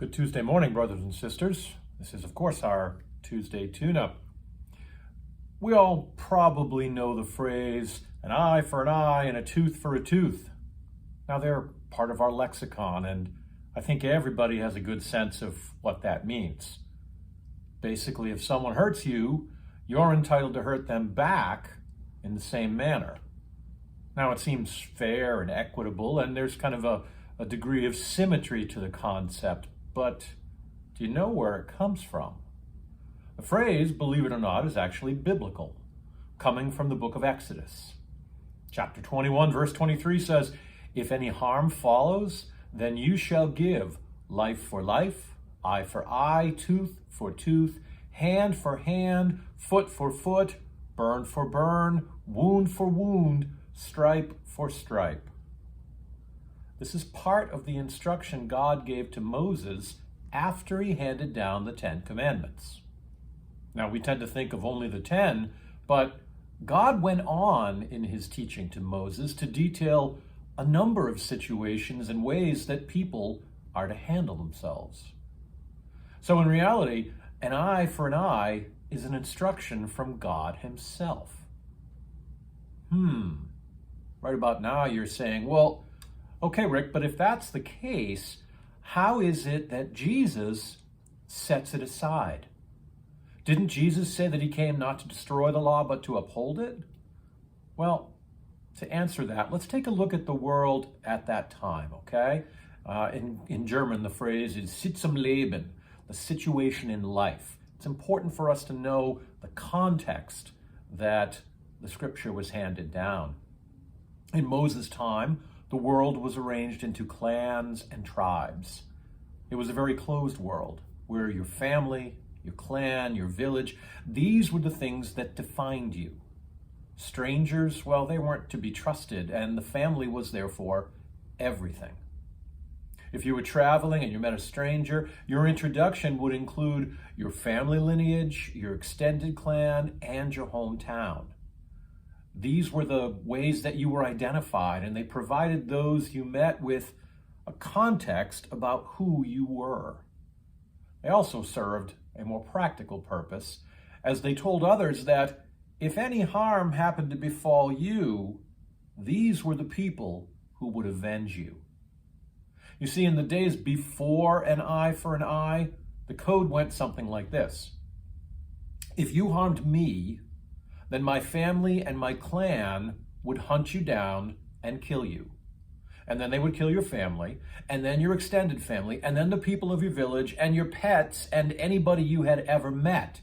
Good Tuesday morning, brothers and sisters. This is, of course, our Tuesday tune-up. We all probably know the phrase, an eye for an eye and a tooth for a tooth. Now, they're part of our lexicon, and I think everybody has a good sense of what that means. Basically, if someone hurts you, you're entitled to hurt them back in the same manner. Now, it seems fair and equitable, and there's kind of a degree of symmetry to the concept, but do you know where it comes from? The phrase, believe it or not, is actually biblical, coming from the book of Exodus. Chapter 21, verse 23 says, "If any harm follows, then you shall give life for life, eye for eye, tooth for tooth, hand for hand, foot for foot, burn for burn, wound for wound, stripe for stripe." This is part of the instruction God gave to Moses after he handed down the 10 Commandments. Now, we tend to think of only the 10, but God went on in his teaching to Moses to detail a number of situations and ways that people are to handle themselves. So in reality, an eye for an eye is an instruction from God himself. Right about now you're saying, well, okay, Rick, but if that's the case, how is it that Jesus sets it aside? Didn't Jesus say that he came not to destroy the law, but to uphold it? Well, to answer that, let's take a look at the world at that time, okay? In German, the phrase is Sitzum Leben, the situation in life. It's important for us to know the context that the scripture was handed down. In Moses' time, the world was arranged into clans and tribes. It was a very closed world where your family, your clan, your village, these were the things that defined you. Strangers, well, they weren't to be trusted, and the family was therefore everything. If you were traveling and you met a stranger, your introduction would include your family lineage, your extended clan, and your hometown. These were the ways that you were identified, and they provided those you met with a context about who you were. They also served a more practical purpose, as they told others that if any harm happened to befall you, these were the people who would avenge you. You see, in the days before an eye for an eye, the code went something like this. If you harmed me, then my family and my clan would hunt you down and kill you. And then they would kill your family, and then your extended family, and then the people of your village, and your pets, and anybody you had ever met.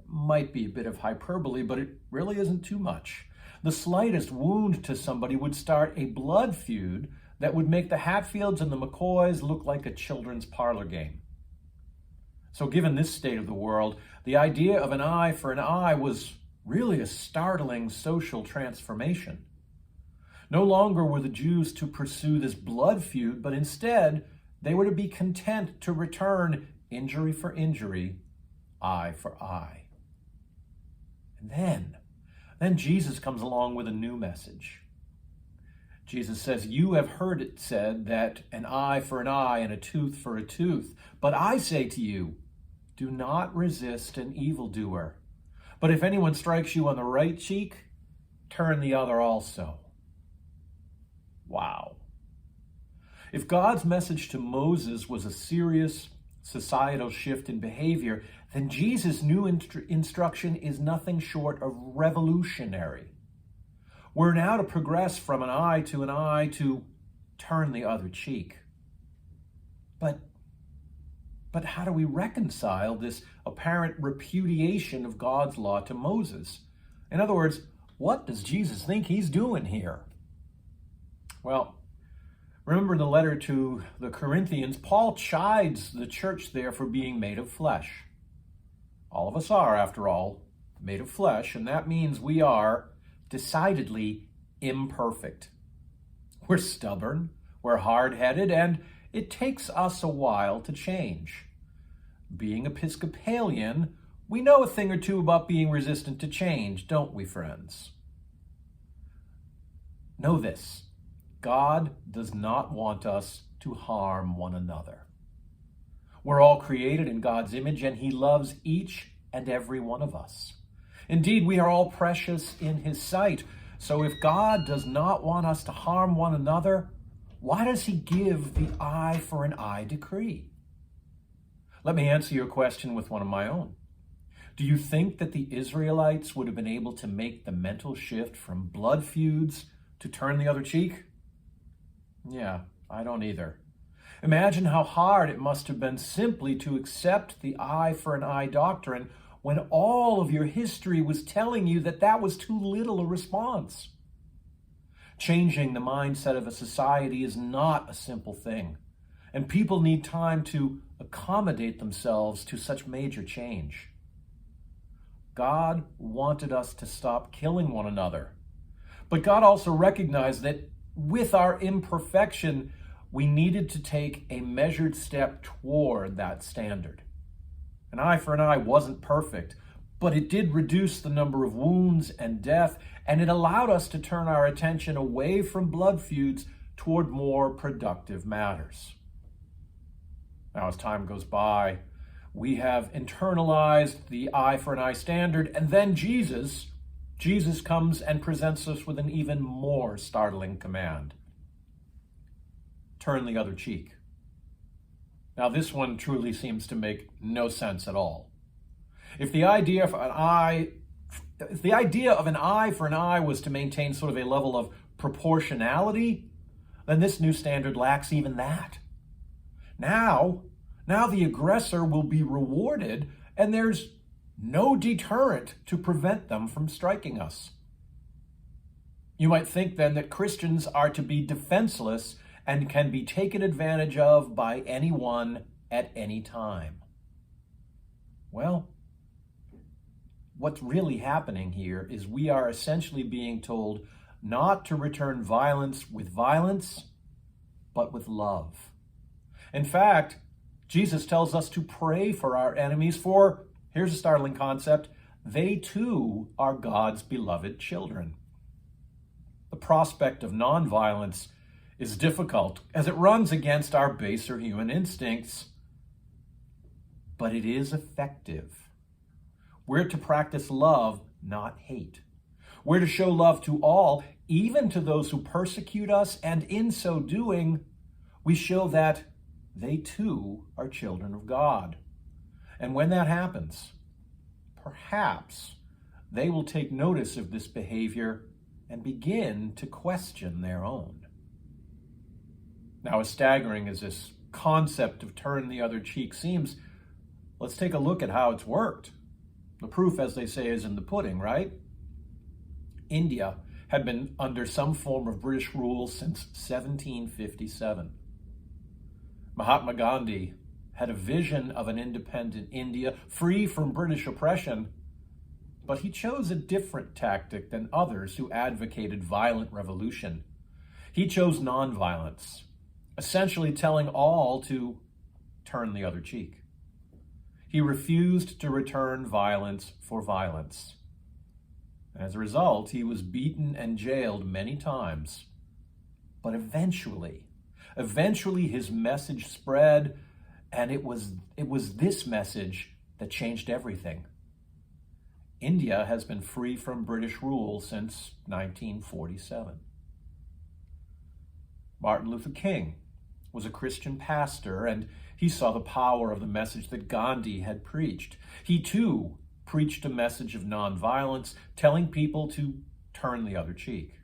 Might be a bit of hyperbole, but it really isn't too much. The slightest wound to somebody would start a blood feud that would make the Hatfields and the McCoys look like a children's parlor game. So given this state of the world, the idea of an eye for an eye was really a startling social transformation. No longer were the Jews to pursue this blood feud, but instead they were to be content to return injury for injury, eye for eye. And then Jesus comes along with a new message. Jesus says, "You have heard it said that an eye for an eye and a tooth for a tooth. But I say to you, do not resist an evildoer. But if anyone strikes you on the right cheek, turn the other also." Wow. If God's message to Moses was a serious societal shift in behavior, then Jesus' new instruction is nothing short of revolutionary. We're now to progress from an eye to turn the other cheek. But how do we reconcile this apparent repudiation of God's law to Moses? In other words, what does Jesus think he's doing here? Well, remember in the letter to the Corinthians, Paul chides the church there for being made of flesh. All of us are, after all, made of flesh, and that means we are decidedly imperfect. We're stubborn, we're hard-headed, and it takes us a while to change. Being Episcopalian, we know a thing or two about being resistant to change, don't we, friends? Know this, God does not want us to harm one another. We're all created in God's image, and he loves each and every one of us. Indeed, we are all precious in his sight. So if God does not want us to harm one another, why does he give the eye for an eye decree? Let me answer your question with one of my own. Do you think that the Israelites would have been able to make the mental shift from blood feuds to turn the other cheek? Yeah, I don't either. Imagine how hard it must have been simply to accept the eye for an eye doctrine when all of your history was telling you that that was too little a response. Changing the mindset of a society is not a simple thing, and people need time to accommodate themselves to such major change. God wanted us to stop killing one another, but God also recognized that with our imperfection, we needed to take a measured step toward that standard. An eye for an eye wasn't perfect, but it did reduce the number of wounds and death, and it allowed us to turn our attention away from blood feuds toward more productive matters. Now, as time goes by, we have internalized the eye for an eye standard, and then Jesus comes and presents us with an even more startling command. Turn the other cheek. Now, this one truly seems to make no sense at all. If the idea of an eye for an eye was to maintain sort of a level of proportionality, then this new standard lacks even that. Now the aggressor will be rewarded, and there's no deterrent to prevent them from striking us. You might think then that Christians are to be defenseless and can be taken advantage of by anyone at any time. Well, what's really happening here is we are essentially being told not to return violence with violence, but with love. In fact, Jesus tells us to pray for our enemies, for, here's a startling concept, they too are God's beloved children. The prospect of nonviolence is difficult as it runs against our baser human instincts, but it is effective. We're to practice love, not hate. We're to show love to all, even to those who persecute us, and in so doing, we show that they too are children of God. And when that happens, perhaps they will take notice of this behavior and begin to question their own. Now, as staggering as this concept of turn the other cheek seems, let's take a look at how it's worked. The proof, as they say, is in the pudding, right? India had been under some form of British rule since 1757. Mahatma Gandhi had a vision of an independent India free from British oppression, but he chose a different tactic than others who advocated violent revolution. He chose nonviolence, essentially telling all to turn the other cheek. He refused to return violence for violence. As a result, he was beaten and jailed many times. But eventually his message spread, and it was this message that changed everything. India has been free from British rule since 1947. Martin Luther King was a Christian pastor, and he saw the power of the message that Gandhi had preached. He too preached a message of nonviolence, telling people to turn the other cheek.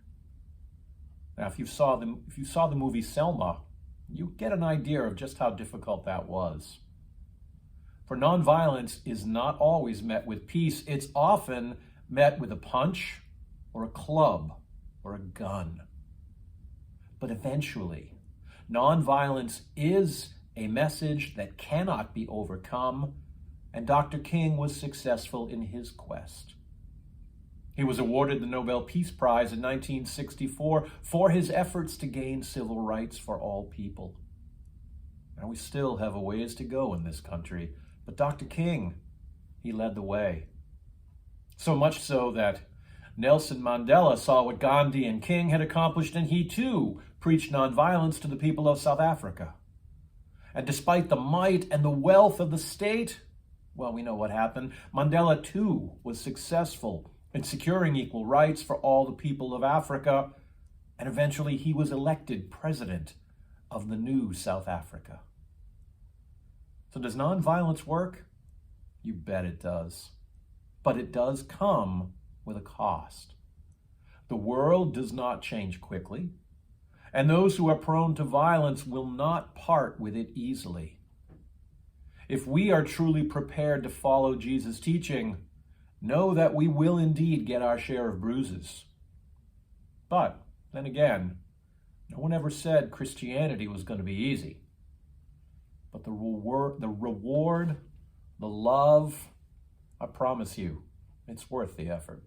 Now, if you saw the movie Selma, you get an idea of just how difficult that was. For nonviolence is not always met with peace. It's often met with a punch or a club or a gun. But eventually, nonviolence is a message that cannot be overcome, and Dr. King was successful in his quest. He was awarded the Nobel Peace Prize in 1964 for his efforts to gain civil rights for all people. Now, we still have a ways to go in this country, but Dr. King, he led the way. So much so that Nelson Mandela saw what Gandhi and King had accomplished, and he too preached nonviolence to the people of South Africa. And despite the might and the wealth of the state, well, we know what happened. Mandela, too, was successful in securing equal rights for all the people of Africa, and eventually he was elected president of the new South Africa. So does nonviolence work? You bet it does. But it does come with a cost. The world does not change quickly, and those who are prone to violence will not part with it easily. If we are truly prepared to follow Jesus' teaching, know that we will indeed get our share of bruises. But then again, no one ever said Christianity was going to be easy. But the reward, the love, I promise you, it's worth the effort.